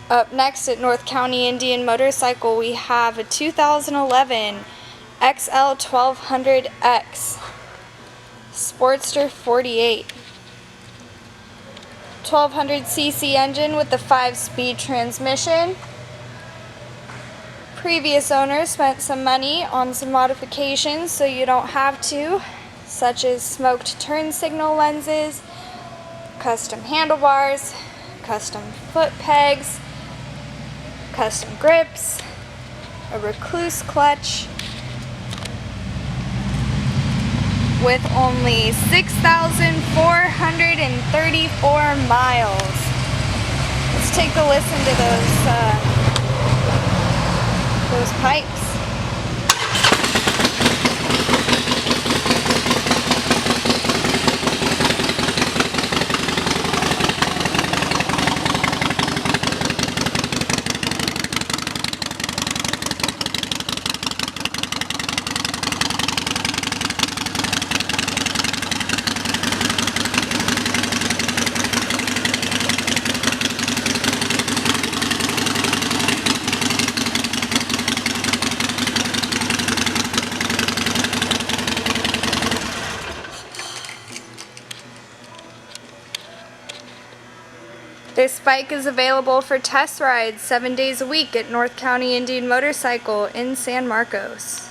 Up next at North County Indian Motorcycle, we have a 2011 XL1200X Sportster 48. 1200cc engine with the 5-speed transmission. Previous owner spent some money on some modifications so you don't have to, such as smoked turn signal lenses, custom handlebars, custom foot pegs, custom grips, a recluse clutch, with only 6,434 miles. Let's take a listen to those pipes. This bike is available for test rides 7 days a week at North County Indian Motorcycle in San Marcos.